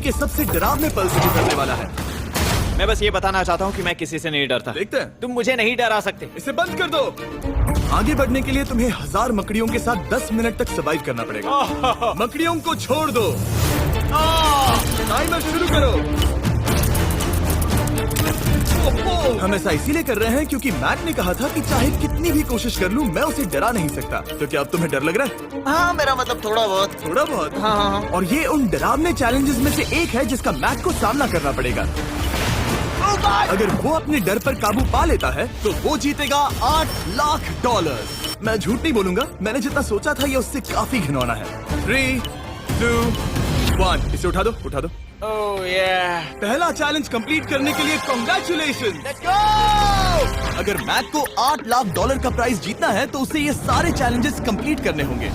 के सबसे डरावने पल से गुजरने वाला है। मैं बस ये बताना चाहता हूँ कि मैं किसी से नहीं डरता। देखते हैं। तुम मुझे नहीं डरा सकते। इसे बंद कर दो। आगे बढ़ने के लिए तुम्हें 1000 मकड़ियों के साथ 10 मिनट तक सर्वाइव करना पड़ेगा। मकड़ियों को छोड़ दो। टाइमर शुरू करो। हम ऐसा इसीलिए कर रहे हैं क्योंकि मैट ने कहा था कि चाहे कितनी भी कोशिश कर लूं मैं उसे डरा नहीं सकता। तो क्या अब तुम्हें डर लग रहा है? हाँ, मेरा मतलब थोड़ा बहुत। थोड़ा बहुत? हाँ। और ये उन डरावने चैलेंजेस में से एक है जिसका मैट को सामना करना पड़ेगा। अगर वो अपने डर पर काबू पा लेता है तो वो जीतेगा $8 लाख। मैं झूठ नहीं बोलूंगा, मैंने जितना सोचा था ये उससे काफी घिनौना है। 3, 2, 1 इसे उठा दो, उठा दो। ओह yeah. पहला चैलेंज कंप्लीट करने के लिए कांग्रेचुलेशन। अगर मैट को $8 लाख का प्राइज जीतना है तो उसे ये सारे चैलेंजेस कंप्लीट करने होंगे।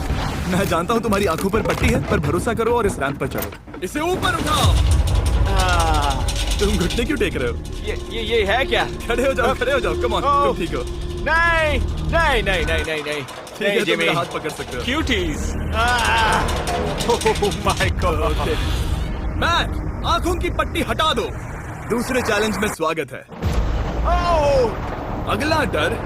मैं जानता हूँ तुम्हारी आंखों पर पट्टी है, पर भरोसा करो और इस रैंप पर चढ़ो। इसे ऊपर उठाओ। तुम घुटने क्यों टेक रहे हो? ये है क्या? खड़े हो जाओ, खड़े हो जाओ। कम ऑन, तुम ठीक हो? नहीं नहीं नहीं नहीं नहीं नहीं। ठीक है, तुम मेरा हाथ पकड़ सकते हो। Cuties. Oh my god. Matt, आंखों की पट्टी हटा दो। दूसरे चैलेंज में स्वागत है। अगला डर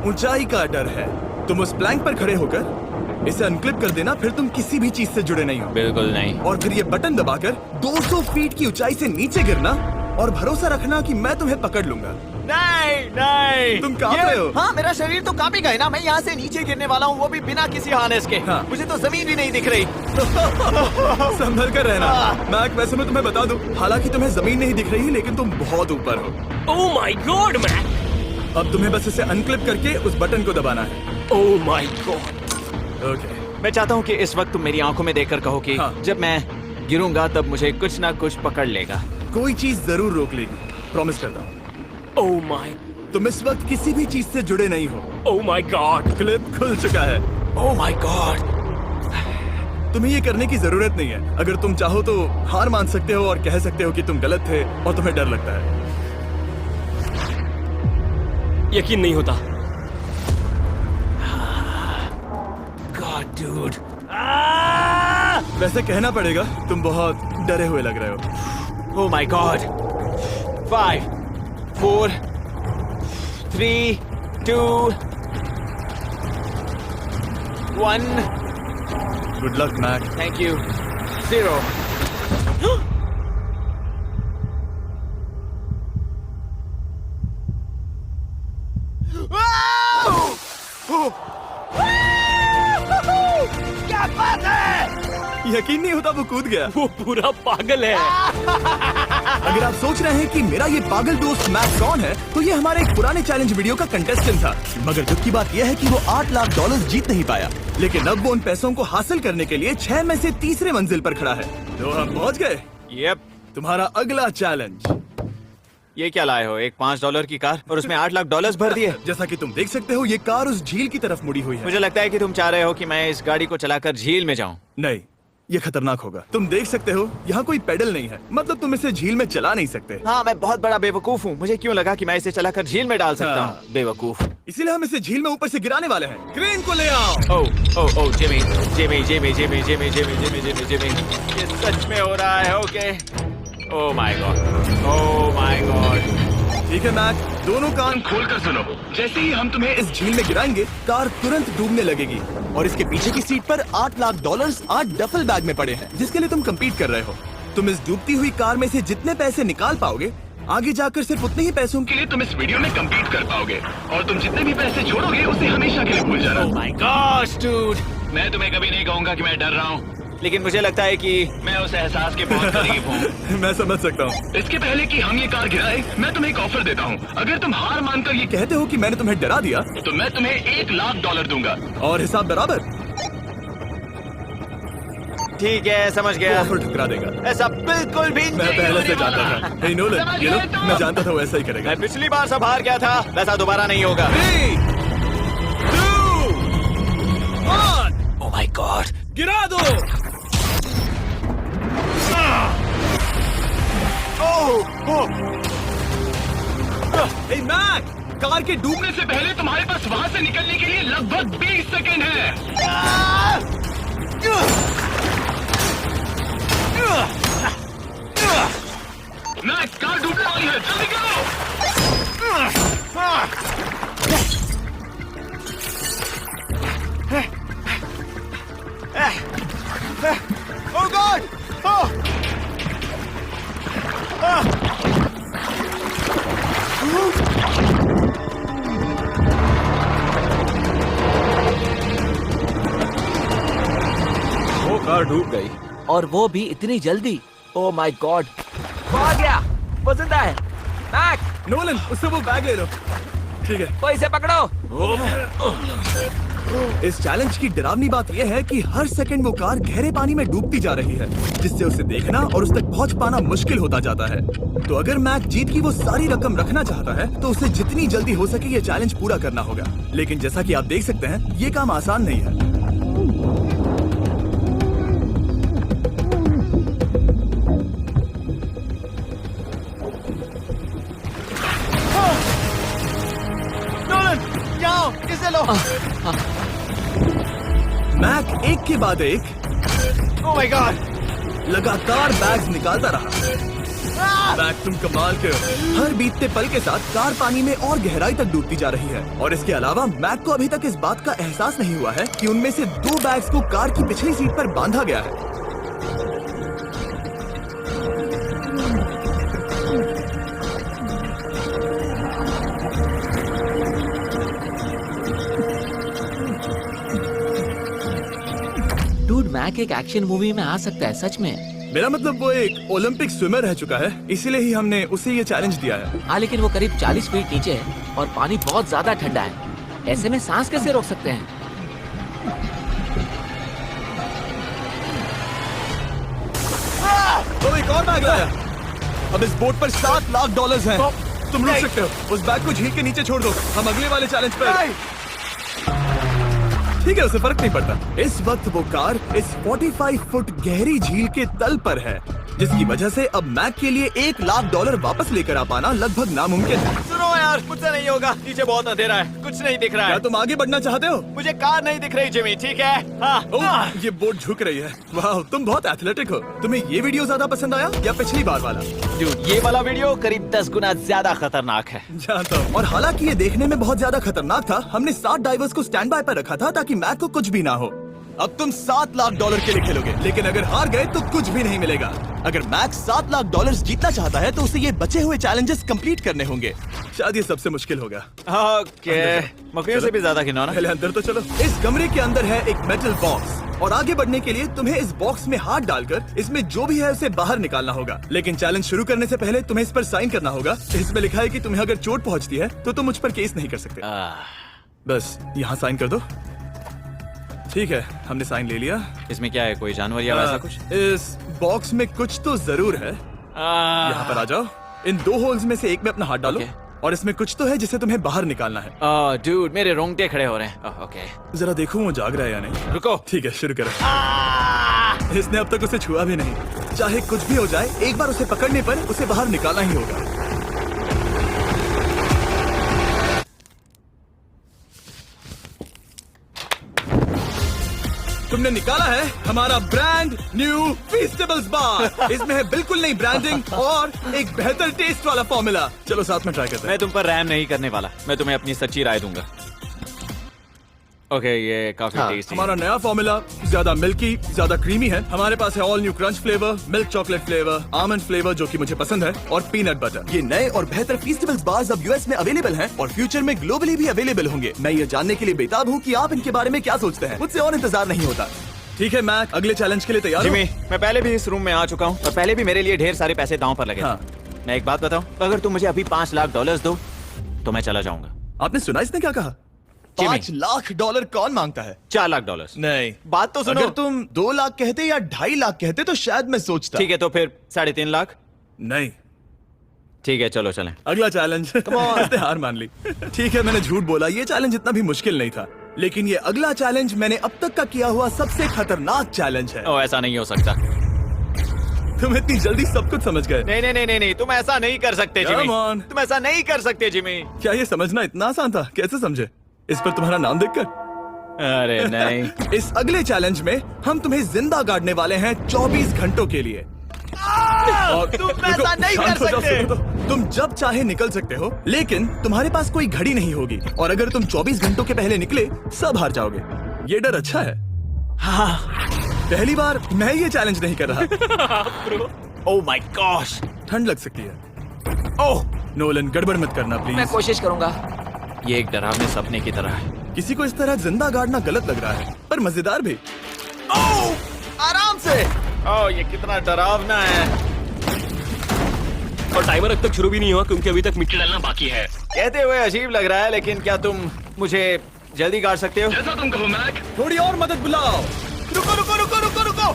ऊंचाई का डर है। तुम उस प्लैंक पर खड़े होकर इसे अनक्लिप कर देना, फिर तुम किसी भी चीज से जुड़े नहीं हो। बिल्कुल नहीं। और फिर ये बटन दबाकर 200 फीट की ऊंचाई से नीचे गिरना और भरोसा रखना कि मैं तुम्हें पकड़ लूंगा। नहीं नहीं। तुम कांप रहे हो? हाँ, मेरा शरीर तो कांपेगा ही ना। मैं यहाँ से नीचे गिरने वाला हूँ, वो भी बिना किसी हार्नेस के। हाँ। मुझे तो जमीन भी नहीं दिख रही। संभल कर रहना। मैक, वैसे मैं तुम्हें बता दूं, हालांकि तुम्हें जमीन नहीं दिख रही लेकिन तुम बहुत ऊपर हो। Oh my god Mac. अब तुम्हें बस इसे अनक्लिप करके उस बटन को दबाना है। ओह माय गॉड। ओके। मैं चाहता हूँ कि इस वक्त तुम मेरी आंखों में देखकर कहो कि हाँ। जब मैं गिरूंगा तब मुझे कुछ ना कुछ पकड़ लेगा। कोई चीज जरूर रोक लेगी, प्रॉमिस करता हूँ। Oh my. तुम इस वक्त किसी भी चीज से जुड़े नहीं हो। Oh my God. क्लिप खुल चुका है। ओह माय गॉड। तुम्हें ये करने की जरूरत नहीं है। अगर तुम चाहो तो हार मान सकते हो और कह सकते हो कि तुम गलत थे और तुम्हें डर लगता है। यकीन नहीं होता। God dude. वैसे कहना पड़ेगा तुम बहुत डरे हुए लग रहे हो। Oh my god. 5, 4, 3, 2, 1। Good luck Mac. Thank you. 0। क्या बात है? यकीन नहीं होता वो कूद गया। वो पूरा पागल है। अगर आप सोच रहे हैं कि मेरा ये पागल दोस्त मैक कौन है, तो ये हमारे एक पुराने चैलेंज वीडियो का कंटेस्टेंट था। मगर दुख की बात यह है कि वो $8 लाख जीत नहीं पाया। लेकिन अब वो उन पैसों को हासिल करने के लिए 6 में से तीसरे मंजिल पर खड़ा है। तो हम पहुंच गए। यप। तुम्हारा अगला चैलेंज। ये क्या लाए हो? एक $5 की कार और उसमें $8 लाख भर दिए। जैसा कि तुम देख सकते हो, ये कार उस झील की तरफ मुड़ी हुई है। मुझे लगता है कि तुम चाह रहे हो कि मैं इस गाड़ी को चलाकर झील में जाऊं। नहीं, ये खतरनाक होगा। तुम देख सकते हो यहाँ कोई पेडल नहीं है, मतलब तुम इसे झील में चला नहीं सकते। हाँ, मैं बहुत बड़ा बेवकूफ हूँ। मुझे क्यों लगा कि मैं इसे चलाकर झील में डाल सकता हूँ? बेवकूफ। इसीलिए हम इसे झील में ऊपर से गिराने वाले हैं। क्रेन को ले आओ। Oh Jimmy Jimmy Jimmy Jimmy Jimmy Jimmy Jimmy Jimmy Jimmy. ये सच में हो रहा है। Okay. Oh my God. Oh my God. ठीक है मैक, दोनों कान खोलकर सुनो। जैसे ही हम तुम्हें इस झील में गिराएंगे, कार तुरंत डूबने लगेगी और इसके पीछे की सीट पर $8 लाख 8 डफल बैग में पड़े हैं, जिसके लिए तुम compete कर रहे हो। तुम इस डूबती हुई कार में से जितने पैसे निकाल पाओगे, आगे जाकर सिर्फ उतने ही पैसों के लिए तुम इस वीडियो में compete कर पाओगे। और तुम जितने भी पैसे छोड़ोगे उसे हमेशा के लिए भूल जाना। ओह माय गॉड डूड। मैं तुम्हें कभी नहीं कहूंगा कि मैं डर रहा हूँ, लेकिन मुझे लगता है कि मैं उस एहसास के बहुत करीब हूँ। मैं समझ सकता हूँ। इसके पहले कि हम ये कार गिराए, मैं तुम्हें एक ऑफर देता हूँ। अगर तुम हार मानकर ये कहते हो कि मैंने तुम्हें डरा दिया, तो मैं तुम्हें $1 लाख दूंगा। और हिसाब बराबर। ठीक है, समझ गया। ऑफर ठुकरा देगा। ऐसा बिल्कुल भी मैं नहीं पहले से होने जानता वाला। था। हे नोलन, ये लो, मैं जानता था वो ऐसा ही करेगा। मैं पिछली बार सब हार गया था, वैसा दोबारा नहीं होगा। 3, 2, 1 ओह माय गॉड। गिरा दो। हे मैक, कार के डूबने से पहले तुम्हारे पास वहाँ से निकलने के लिए लगभग 20 सेकेंड है। बाकी है, जल्दी करो। Oh God! Oh! वो कार डूब गई। और वो भी इतनी जल्दी। ओ माय गॉड, वो आ गया, वो जिंदा है। मैक, नोलन, उससे वो बैग ले लो। ठीक है। कोई इसे पकड़ो। इस चैलेंज की डरावनी बात यह है कि हर सेकंड वो कार गहरे पानी में डूबती जा रही है, जिससे उसे देखना और उस तक पहुंच पाना मुश्किल होता जाता है। तो अगर मैक जीत की वो सारी रकम रखना चाहता है तो उसे जितनी जल्दी हो सके ये चैलेंज पूरा करना होगा। लेकिन जैसा कि आप देख सकते हैं, ये काम आसान नहीं है। नोलन, यहाँ आओ, इसे लो। मैक एक के बाद एक Oh my God! लगातार बैग्स निकालता रहा। मैक, तुम कमाल के हो। हर बीतते पल के साथ कार पानी में और गहराई तक डूबती जा रही है, और इसके अलावा मैक को अभी तक इस बात का एहसास नहीं हुआ है कि उनमें से 2 बैग्स को कार की पिछली सीट पर बांधा गया है। डूड, मैक एक एक्शन मूवी में आ सकता है सच में। मेरा मतलब वो एक ओलंपिक स्विमर रह चुका है, इसीलिए ही हमने उसे ये चैलेंज दिया है। हाँ, लेकिन वो करीब 40 फीट नीचे है और पानी बहुत ज्यादा ठंडा है। ऐसे में सांस कैसे रोक सकते हैं? तो एक और बैग लाया। अब इस बोट पर $7 लाख हैं। तुम रुक सकते हो। उस बैग को झील के नीचे छोड़ दो, हम अगले वाले चैलेंज पर। ठीक है, उसे फर्क नहीं पड़ता। इस वक्त वो कार इस 45 फुट गहरी झील के तल पर है, जिसकी वजह से अब मैक के लिए $1 लाख वापस लेकर आ पाना लगभग नामुमकिन है। सुनो यार, मुझसे नहीं होगा। नीचे बहुत अंधेरा है, कुछ नहीं दिख रहा क्या है। तुम आगे बढ़ना चाहते हो? मुझे कार नहीं दिख रही जिमी, ठीक है? हाँ। ओह, ये बोट झुक रही है। वाह, तुम बहुत एथलेटिक हो। तुम्हें ये वीडियो ज्यादा पसंद आया या पिछली बार वाला? Dude, ये वाला वीडियो करीब 10 गुना ज्यादा खतरनाक है। जानता हूँ। और हालांकि ये देखने में बहुत ज्यादा खतरनाक था, हमने 7 डाइवर्स को स्टैंड बाय पर रखा था ताकि मैक को कुछ भी ना हो। अब तुम $7 लाख के लिए खेलोगे, लेकिन अगर हार गए तो कुछ भी नहीं मिलेगा। अगर मैक $7 लाख जीतना चाहता है तो उसे ये बचे हुए चैलेंजेस कंप्लीट करने होंगे। शायद ये सबसे मुश्किल होगा। ओके, मकड़ियों से भी ज्यादा खिलौना। पहले अंदर तो चलो। इस कमरे के अंदर है एक मेटल बॉक्स, और आगे बढ़ने के लिए तुम्हें इस बॉक्स में हाथ डालकर इसमें जो भी है उसे बाहर निकालना होगा। लेकिन चैलेंज शुरू करने से पहले तुम्हें इस पर साइन करना होगा। इसमें लिखा है कि तुम्हें अगर चोट पहुंचती है तो तुम मुझ पर केस नहीं कर सकते। बस यहाँ साइन कर दो। ठीक है, हमने साइन ले लिया। इसमें क्या है, कोई जानवर या वैसा कुछ? इस बॉक्स में कुछ तो जरूर है। यहाँ पर आ जाओ। इन 2 होल्स में से एक में अपना हाथ डालो। Okay. और इसमें कुछ तो है जिसे तुम्हें बाहर निकालना है। डूड, मेरे रोंगटे खड़े हो रहे हैं। ओके, जरा देखो वो जाग रहा है या नहीं। रुको। ठीक है, शुरू करो। इसने अब तक उसे छुआ भी नहीं। चाहे कुछ भी हो जाए, एक बार उसे पकड़ने पर उसे बाहर निकालना ही होगा। तुमने निकाला है हमारा ब्रांड न्यू फीस्टेबल्स बार। इसमें है बिल्कुल नई ब्रांडिंग और एक बेहतर टेस्ट वाला फॉर्मूला। चलो साथ में ट्राई करते हैं। मैं तुम पर रैम नहीं करने वाला, मैं तुम्हें अपनी सच्ची राय दूंगा। ओके, ये काफी टेस्टी। हमारा नया फॉर्मूला ज्यादा मिल्की, ज्यादा क्रीमी है। हमारे पास है all new crunch flavour, milk chocolate flavour, almond flavour जो कि मुझे पसंद है, और पीनट बटर। ये नए और बेहतर फीस्टेबल्स बार्स अब यूएस में अवेलेबल हैं और फ्यूचर में ग्लोबली भी अवेलेबल होंगे। मैं ये जानने के लिए बेताब हूँ कि आप इनके बारे में क्या सोचते हैं। मुझसे और इंतजार नहीं होता। ठीक है मैक, अगले चैलेंज के लिए तैयार हो? जिमी, मैं पहले भी इस रूम में आ चुका हूँ और पहले भी मेरे लिए ढेर सारे पैसे दांव पर लगे। हाँ। मैं एक बात बताऊं, अगर तुम मुझे अभी $5 लाख दो तो मैं चला जाऊंगा। आपने सुना इसने क्या कहा? $5 लाख कौन मांगता है? $4 लाख। नहीं, बात तो सुनो। अगर तुम 2 लाख कहते या 2.5 लाख कहते तो शायद मैं सोचता। ठीक है, तो फिर 3.5 लाख। नहीं, ठीक है, चलो चलें। अगला चैलेंज। इसने हार मान ली। ठीक है, मैंने झूठ बोला। ये चैलेंज इतना भी मुश्किल नहीं था, लेकिन ये अगला चैलेंज मैंने अब तक का किया हुआ सबसे खतरनाक चैलेंज है। ओ, ऐसा नहीं हो सकता। तुम इतनी जल्दी सब कुछ समझ गए। नहीं नहीं नहीं नहीं, तुम ऐसा नहीं कर सकते जिमी। Come on. तुम ऐसा नहीं कर सकते जिमी। क्या ये समझना इतना आसान था? कैसे समझे? इस पर तुम्हारा नाम देखकर? अरे नहीं। इस अगले चैलेंज में हम तुम्हें जिंदा गाड़ने वाले हैं 24 घंटों के लिए। और तुम रुको, ऐसा नहीं शांत कर हो जाओ, सकते। सुनो तो। तुम जब चाहे निकल सकते हो, लेकिन तुम्हारे पास कोई घड़ी नहीं होगी, और अगर तुम 24 घंटों के पहले निकले सब हार जाओगे। ये डर अच्छा है। पहली बार मैं ये चैलेंज नहीं कर रहा। Oh my gosh. ठंड लग सकती है। ओह, नोलन, गड़बड़ मत करना मैं प्लीज। कोशिश करूंगा। ये एक डरावने सपने की तरह है। किसी को इस तरह जिंदा गाड़ना गलत लग रहा है, पर मजेदार भी। आराम से। ओह, ये कितना डरावना है। और टाइमर अब तक शुरू भी नहीं हुआ क्योंकि अभी तक मिट्टी डालना बाकी है। कहते हुए अजीब लग रहा है, लेकिन क्या तुम मुझे जल्दी काट सकते हो? जैसा तुम कहो मैक। थोड़ी और मदद बुलाओ। रुको रुको रुको रुको रुको।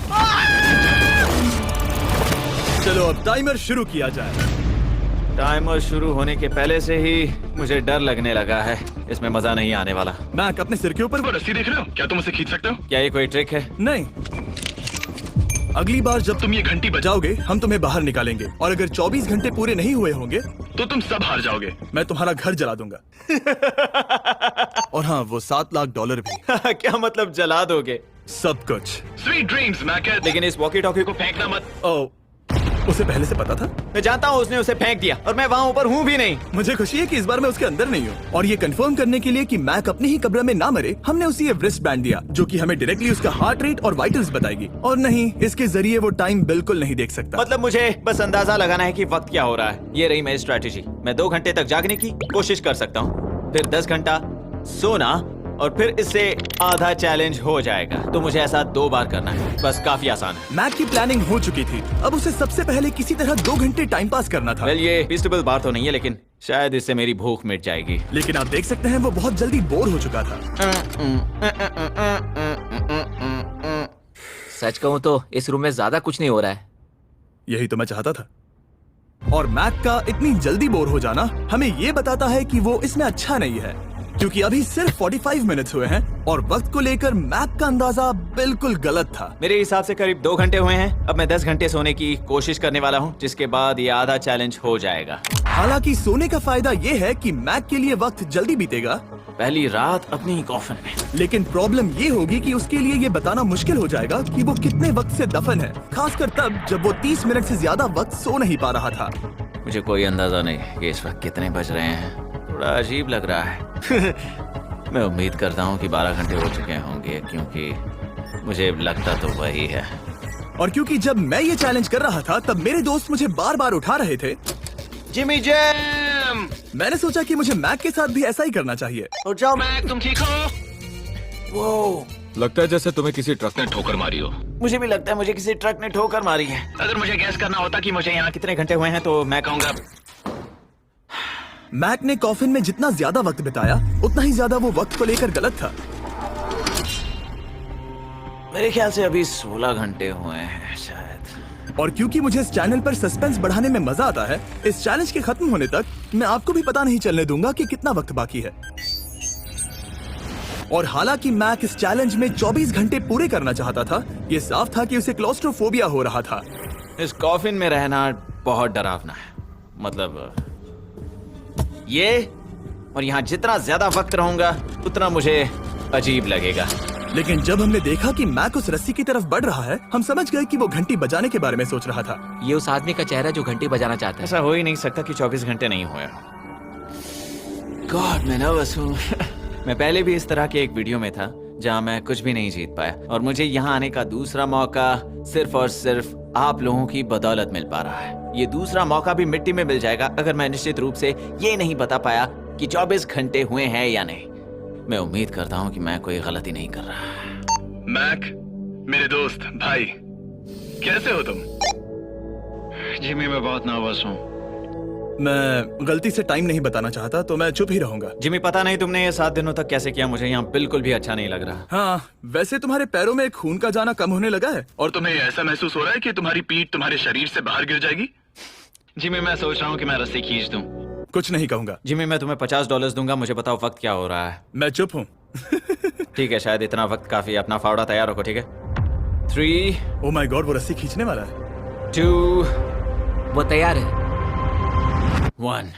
चलो अब टाइमर शुरू किया जाए। टाइमर शुरू होने के पहले से ही मुझे डर लगने लगा है। इसमें मजा नहीं आने वाला। मैक, अपने सिर के ऊपर वो रस्सी देख रहे हो? क्या तुम उसे खींच सकते हो? क्या ये कोई ट्रिक है? नहीं। अगली बार जब तुम ये घंटी बजाओ जाओगे हम तुम्हें बाहर निकालेंगे, और अगर 24 घंटे पूरे नहीं हुए होंगे तो तुम सब हार जाओगे। मैं तुम्हारा घर जला दूंगा। और हाँ, वो $7 लाख भी। क्या मतलब जला दोगे? सब कुछ। Sweet dreams Mac. लेकिन इस वॉकी टॉकी को फेंकना मत। ओ, उसे पहले से पता था? मैं जानता हूँ उसने उसे फेंक दिया, और मैं वहाँ ऊपर हूँ भी नहीं। मुझे खुशी है कि इस बार मैं उसके अंदर नहीं हूँ। और ये कंफर्म करने के लिए कि मैक अपनी ही कब्र में ना मरे, हमने उसे ये रिस्ट बैंड दिया, जो कि हमें डायरेक्टली उसका हार्ट रेट और वाइटल्स बताएगी। और नहीं, इसके जरिए वो टाइम बिल्कुल नहीं देख सकता। मतलब मुझे बस अंदाजा लगाना है कि वक्त क्या हो रहा है। ये रही मेरी स्ट्रैटेजी। मैं 2 घंटे तक जागने की कोशिश कर सकता हूँ, फिर 10 घंटा सोना, और फिर इससे आधा चैलेंज हो जाएगा। तो मुझे ऐसा 2 बार करना है। बस काफी आसान है। मैक की प्लानिंग हो चुकी थी, अब उसे सबसे पहले किसी तरह 2 घंटे टाइम पास करना था। वेल, ये फीस्टेबल बात तो नहीं है, लेकिन शायद इससे मेरी भूख मिट जाएगी। लेकिन आप देख सकते हैं वो बहुत जल्दी बोर हो चुका था। सच कहूँ तो इस रूम में ज्यादा कुछ नहीं हो रहा है। यही तो मैं चाहता था। और मैक का इतनी जल्दी बोर हो जाना हमें ये बताता है कि वो इसमें अच्छा नहीं है, क्योंकि अभी सिर्फ 45 मिनट्स हुए हैं, और वक्त को लेकर मैक का अंदाजा बिल्कुल गलत था। मेरे हिसाब से करीब 2 घंटे हुए हैं। अब मैं 10 घंटे सोने की कोशिश करने वाला हूँ, जिसके बाद ये आधा चैलेंज हो जाएगा। हालांकि सोने का फायदा ये है कि मैक के लिए वक्त जल्दी बीतेगा, पहली रात अपनी ही कॉफिन में। लेकिन प्रॉब्लम ये होगी कि उसके लिए ये बताना मुश्किल हो जाएगा कि वो कितने वक्त से दफन है, खासकर तब जब वो 30 मिनट से ज्यादा वक्त सो नहीं पा रहा था। मुझे कोई अंदाजा नहीं कि इस वक्त कितने बज रहे हैं। थोड़ा अजीब लग रहा है। मैं उम्मीद करता हूँ कि 12 घंटे हो चुके होंगे, क्योंकि मुझे लगता तो वही है। और क्योंकि जब मैं ये चैलेंज कर रहा था तब मेरे दोस्त मुझे बार बार उठा रहे थे, जिमी जैम, मैंने सोचा कि मुझे मैक के साथ भी ऐसा ही करना चाहिए। उठ जाओ। मैक, तुम ठीक हो? वो लगता है जैसे तुम्हें किसी ट्रक ने ठोकर मारी हो। मुझे भी लगता है मुझे किसी ट्रक ने ठोकर मारी है। अगर मुझे गैस करना होता कि मुझे यहाँ कितने घंटे हुए हैं तो मैं कहूँगा मैक ने कॉफिन में जितना ज्यादा वक्त बिताया उतना ही ज्यादा वो वक्त को लेकर गलत था। मेरे ख्याल से अभी 16 घंटे हुए हैं शायद। और क्योंकि मुझे इस चैनल पर सस्पेंस बढ़ाने में मजा आता है, इस चैलेंज के खत्म होने तक मैं आपको भी पता नहीं चलने दूंगा कि कितना वक्त बाकी है। और हालांकि मैक इस चैलेंज में 24 घंटे पूरे करना चाहता था, ये साफ था कि उसे क्लॉस्ट्रोफोबिया हो रहा था। इस कॉफिन में रहना बहुत डरावना है। मतलब ये, और यहाँ जितना ज्यादा वक्त रहूंगा उतना मुझे अजीब लगेगा। लेकिन जब हमने देखा कि मैक उस रस्सी की तरफ बढ़ रहा है, हम समझ गए कि वो घंटी बजाने के बारे में सोच रहा था। ये उस आदमी का चेहरा जो घंटी बजाना चाहता है। ऐसा हो ही नहीं सकता कि 24 घंटे नहीं हुए। गॉड, मैं नर्वस हूँ। मैं पहले भी इस तरह के एक वीडियो में था जहाँ मैं कुछ भी नहीं जीत पाया, और मुझे यहाँ आने का दूसरा मौका सिर्फ और सिर्फ आप लोगों की बदौलत मिल पा रहा है। ये दूसरा मौका भी मिट्टी में मिल जाएगा अगर मैं निश्चित रूप से ये नहीं बता पाया कि 24 घंटे हुए हैं या नहीं। मैं उम्मीद करता हूँ कि मैं कोई गलती नहीं कर रहा। मैक, मेरे दोस्त भाई, कैसे हो तुम? जिमी, मैं बहुत नर्वस हूँ। मैं गलती से टाइम नहीं बताना चाहता, तो मैं चुप ही रहूंगा। जिमी, पता नहीं तुमने ये 7 दिनों तक कैसे किया, मुझे यहाँ बिल्कुल भी अच्छा नहीं लग रहा। हाँ, वैसे तुम्हारे पैरों में खून का जाना कम होने लगा है। और तुम्हें ऐसा महसूस हो रहा है कि तुम्हारी पीठ तुम्हारे शरीर से बाहर गिर जाएगी? जिमी, मैं सोच रहा हूँ कि मैं रस्सी खींच दूं। कुछ नहीं कहूंगा। जिमी, मैं तुम्हें $50 दूंगा, मुझे बताओ वक्त क्या हो रहा है। मैं चुप हूँ। ठीक है, शायद इतना वक्त काफी। अपना फावड़ा तैयार रखो, ठीक है? 3, ओह माय गॉड, वो रस्सी खींचने वाला है। 2, वो तैयार है। 1।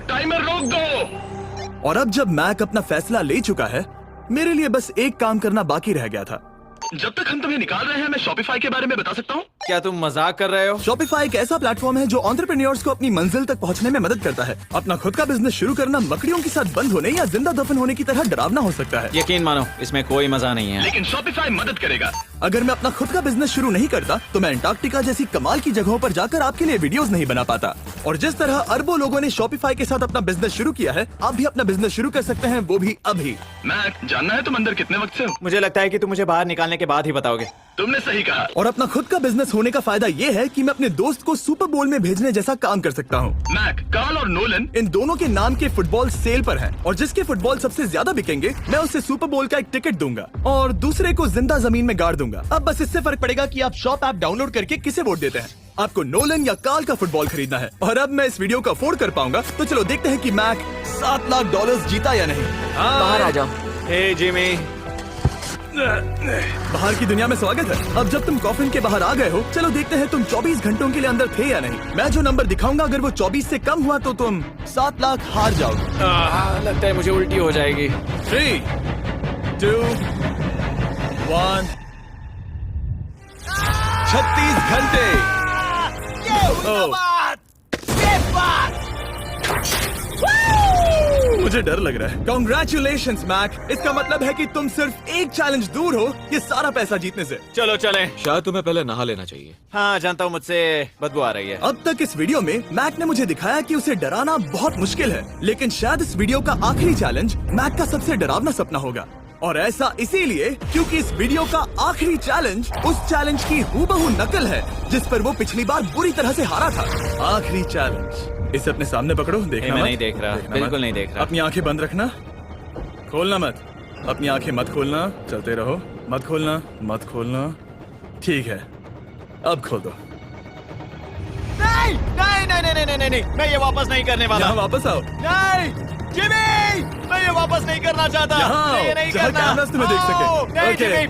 टाइमर रोक दो। और अब जब मैक अपना फैसला ले चुका है, मेरे लिए बस एक काम करना बाकी रह गया था। जब तक हम तुम्हें निकाल रहे हैं मैं शॉपिफाई के बारे में बता सकता हूँ। क्या तुम मजाक कर रहे हो? शॉपिफाई एक ऐसा प्लेटफॉर्म है जो एंटरप्रेन्योर्स को अपनी मंजिल तक पहुंचने में मदद करता है। अपना खुद का बिजनेस शुरू करना मकड़ियों के साथ बंद होने या जिंदा दफन होने की तरह डरावना हो सकता है। यकीन मानो इसमें कोई मजा नहीं है। लेकिन शॉपिफाई मदद करेगा। अगर मैं अपना खुद का बिजनेस शुरू नहीं करता तो मैं अंटार्कटिका जैसी कमाल की जगहों पर जाकर आपके लिए वीडियोस नहीं बना पाता। और जिस तरह अरबों लोगों ने शॉपिफाई के साथ अपना बिजनेस शुरू किया है, आप भी अपना बिजनेस शुरू कर सकते हैं, वो भी अभी। मैक, जानना है तुम अंदर कितने वक्त से हो? मुझे लगता है कि तुम मुझे बाहर निकालने के बाद ही बताओगे। तुमने सही कहा। और अपना खुद का बिजनेस होने का फायदा ये है कि मैं अपने दोस्त को सुपर बोल में भेजने जैसा काम कर सकता हूँ। मैक, कार्ल और नोलन इन दोनों के नाम के फुटबॉल सेल पर हैं और जिसके फुटबॉल सबसे ज्यादा बिकेंगे मैं उसे सुपर बोल का एक टिकट दूंगा और दूसरे को जिंदा जमीन में गाड़ दूंगा। अब बस इससे फर्क पड़ेगा कि आप शॉप ऐप डाउनलोड करके किसे वोट देते हैं। आपको नोलन या कार्ल का फुटबॉल खरीदना है। और अब मैं इस वीडियो को अफोर्ड कर पाऊंगा, तो चलो देखते हैं कि मैक $7 लाख जीता या नहीं। बाहर आ जाओ। हे जिमी, बाहर की दुनिया में स्वागत है। अब जब तुम कॉफिन के बाहर आ गए हो, चलो देखते हैं तुम 24 घंटों के लिए अंदर थे या नहीं। मैं जो नंबर दिखाऊंगा अगर वो 24 से कम हुआ तो तुम 7 लाख हार जाओगे। लगता है मुझे उल्टी हो जाएगी। 3, 2, 1। 36 घंटे। मुझे डर लग रहा है। Congratulations, Mac. इसका मतलब है कि तुम सिर्फ एक चैलेंज दूर हो ये सारा पैसा जीतने से। चलो चलें। शायद तुम्हें पहले नहा लेना चाहिए। हाँ जानता हूँ, मुझसे बदबू आ रही है। अब तक इस वीडियो में मैक ने मुझे दिखाया कि उसे डराना बहुत मुश्किल है, लेकिन शायद इस वीडियो का आखिरी चैलेंज मैक का सबसे डरावना सपना होगा। और ऐसा इसीलिए क्योंकि इस वीडियो का आखिरी चैलेंज उस चैलेंज की हूबहू नकल है जिस पर वो पिछली बार बुरी तरह से हारा था। आखिरी चैलेंज। इसे अपने सामने पकड़ो, देखना मैं मत। नहीं देख रहा, देखना बिल्कुल मत। नहीं देख रहा। अपनी आंखें बंद रखना, खोलना मत। अपनी आंखें मत खोलना, चलते रहो। मत खोलना, मत खोलना। ठीक है, अब खोल दो। नहीं नहीं नहीं नहीं नहीं नहीं नहीं, मैं ये वापस नहीं करने वाला। यहाँ वापस आओ। नहीं जिमी, मैं ये वापस नहीं करना चाहता। यहाँ मैं ये आओ, नहीं जहाँ करना। कैमरास तुम्हें देख सके। नहीं ओके। जिमी।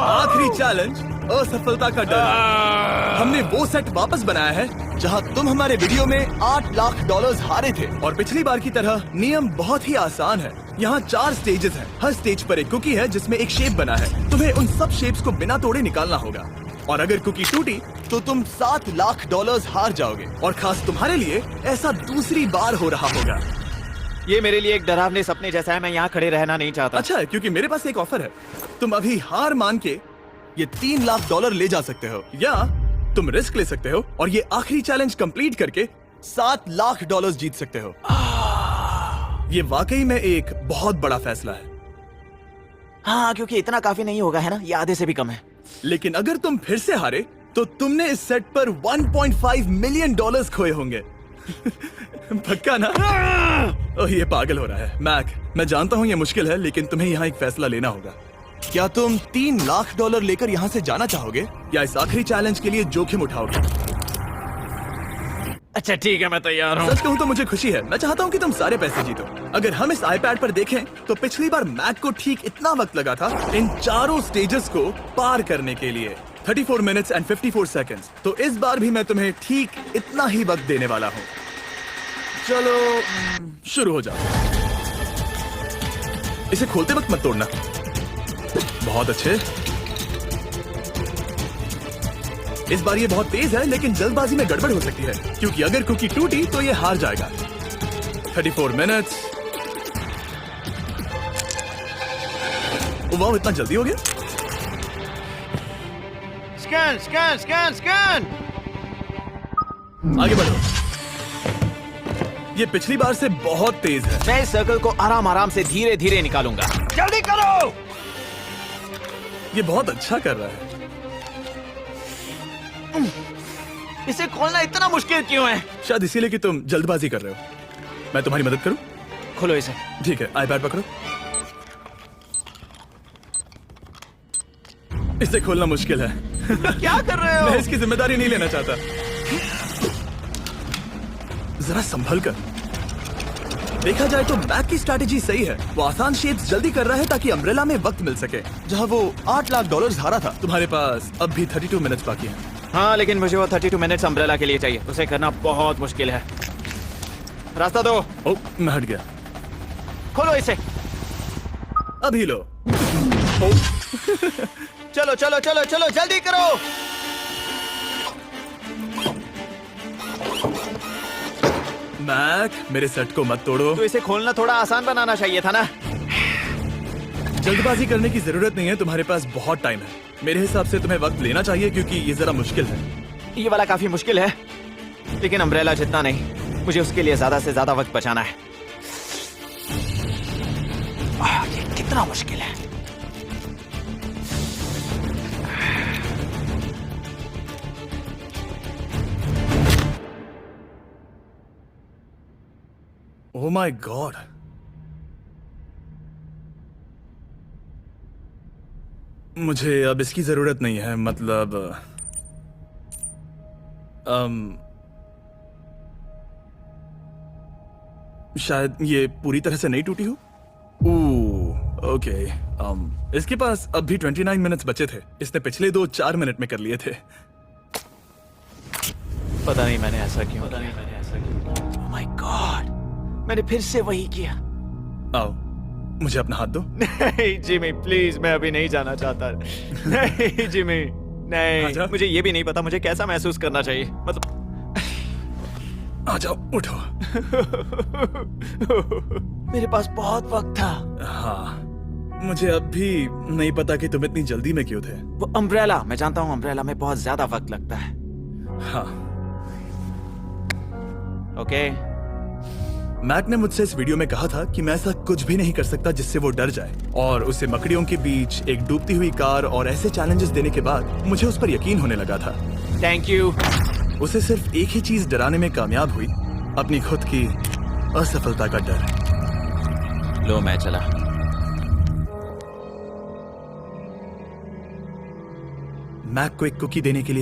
आखिरी चैलेंज असफलता का डर। हमने वो सेट वापस बनाया है जहां तुम हमारे वीडियो में $8 लाख हारे थे। और पिछली बार की तरह नियम बहुत ही आसान है। यहाँ 4 स्टेजेस हैं। हर स्टेज पर एक कुकी है जिसमें एक शेप बना है। तुम्हें उन सब शेप्स को बिना तोड़े निकालना होगा। और अगर कुकी टूटी तो तुम $7 लाख हार जाओगे। और खास तुम्हारे लिए ऐसा दूसरी बार हो रहा होगा। ये मेरे लिए एक डरावने सपने जैसा है। मैं यहाँ खड़े रहना नहीं चाहता। अच्छा है, क्योंकि मेरे पास एक ऑफर है। तुम अभी हार मान के ये $3 लाख ले जा सकते हो, या तुम रिस्क ले सकते हो और ये आखिरी चैलेंज कंप्लीट करके $7 लाख जीत सकते हो। ये वाकई में एक बहुत बड़ा फैसला है। हाँ, क्योंकि इतना काफी नहीं होगा, है ना? ये आधे से भी कम है। लेकिन अगर तुम फिर से हारे तो तुमने इस सेट पर $1.5 मिलियन खोए होंगे। पक्का ना? ओह, ये पागल हो रहा है। मैक, मैं जानता हूँ ये मुश्किल है, लेकिन तुम्हें यहाँ एक फैसला लेना होगा। क्या तुम $3 लाख लेकर यहाँ से जाना चाहोगे या इस आखिरी चैलेंज के लिए जोखिम उठाओगे? अच्छा ठीक है, मैं तैयार हूँ। सच कहूँ तो मुझे खुशी है। मैं चाहता हूँ कि तुम सारे पैसे जीतो। अगर हम इस iPad पर देखें तो पिछली बार मैक को ठीक इतना वक्त लगा था इन चारों स्टेजेस को पार करने के लिए, 34 मिनट्स एंड 54 सेकंड्स। तो इस बार भी मैं तुम्हें ठीक इतना ही वक्त देने वाला हूँ। चलो शुरू हो जाओ। इसे खोलते वक्त मत तोड़ना। बहुत अच्छे। इस बार ये बहुत तेज है, लेकिन जल्दबाजी में गड़बड़ हो सकती है, क्योंकि अगर कुकी टूटी तो ये हार जाएगा। 34 मिनट्स। वाह, इतना जल्दी हो गया। Scan scan scan scan. आगे बढ़ो। ये पिछली बार से बहुत तेज है। मैं इस सर्कल को आराम आराम से धीरे धीरे निकालूंगा। जल्दी करो। ये बहुत अच्छा कर रहा है। इसे खोलना इतना मुश्किल क्यों है? शायद इसीलिए कि तुम जल्दबाजी कर रहे हो। मैं तुम्हारी मदद करूं? खोलो इसे। ठीक है, iPad पकड़ो। इसे खोलना मुश्किल है। क्या कर रहे हो? मैं इसकी जिम्मेदारी नहीं लेना चाहता। जरा संभल कर। देखा जाए तो मैक की स्ट्रैटेजी सही है। वो आसान शेप्स जल्दी कर रहा है ताकि अम्ब्रेला में वक्त मिल सके। जहां वो $8 लाख हारा था, तुम्हारे पास अब भी 32 मिनट्स बाकी हैं। हाँ, लेकिन मुझे वो 32 मिनट्स अम्ब्रेला के लिए चाहिए। उसे करना बहुत मुश्किल है। रास्ता दो। ओ, मैं हट गया। खोलो इसे। अभी लो। ओ, चलो चलो चलो चलो जल्दी करो। मैक, मेरे सेट को मत तोड़ो। तो इसे खोलना थोड़ा आसान बनाना चाहिए था ना। जल्दबाजी करने की जरूरत नहीं है, तुम्हारे पास बहुत टाइम है। मेरे हिसाब से तुम्हें वक्त लेना चाहिए क्योंकि ये जरा मुश्किल है। ये वाला काफी मुश्किल है, लेकिन अम्ब्रेला जितना नहीं। मुझे उसके लिए ज्यादा से ज्यादा वक्त बचाना है। ये कितना मुश्किल है। ओह माय गॉड, मुझे अब इसकी जरूरत नहीं है। मतलब शायद ये पूरी तरह से नहीं टूटी हो। ओके, इसके पास अब भी 29 मिनट्स बचे थे। इसने पिछले 4 मिनट में कर लिए थे। पता नहीं मैंने ऐसा क्यों ओह माय गॉड, मैंने फिर से वही किया। आओ, मुझे अपना हाथ दो। नहीं जिमी प्लीज, मैं अभी नहीं जाना चाहता। नहीं जिमी नहीं, आजा। मुझे ये भी नहीं पता मुझे कैसा महसूस करना चाहिए। मतलब आ जाओ, उठो। मेरे पास बहुत वक्त था। हाँ, मुझे अब भी नहीं पता कि तुम इतनी जल्दी में क्यों थे। वो अम्ब्रेला, मैं जानता हूँ अम्ब्रेला में बहुत ज्यादा वक्त लगता है। हाँ, ओके मैक ने मुझसे इस वीडियो में कहा था कि मैं ऐसा कुछ भी नहीं कर सकता जिससे वो डर जाए, और उसे मकड़ियों के बीच एक डूबती हुई कार और ऐसे चैलेंजेस देने के बाद मुझे उस पर यकीन होने लगा था। Thank you. उसे सिर्फ एक ही चीज डराने में कामयाब हुई, अपनी खुद की असफलता का डर। लो मैं चला। मैक को एक कुकी देने के लिए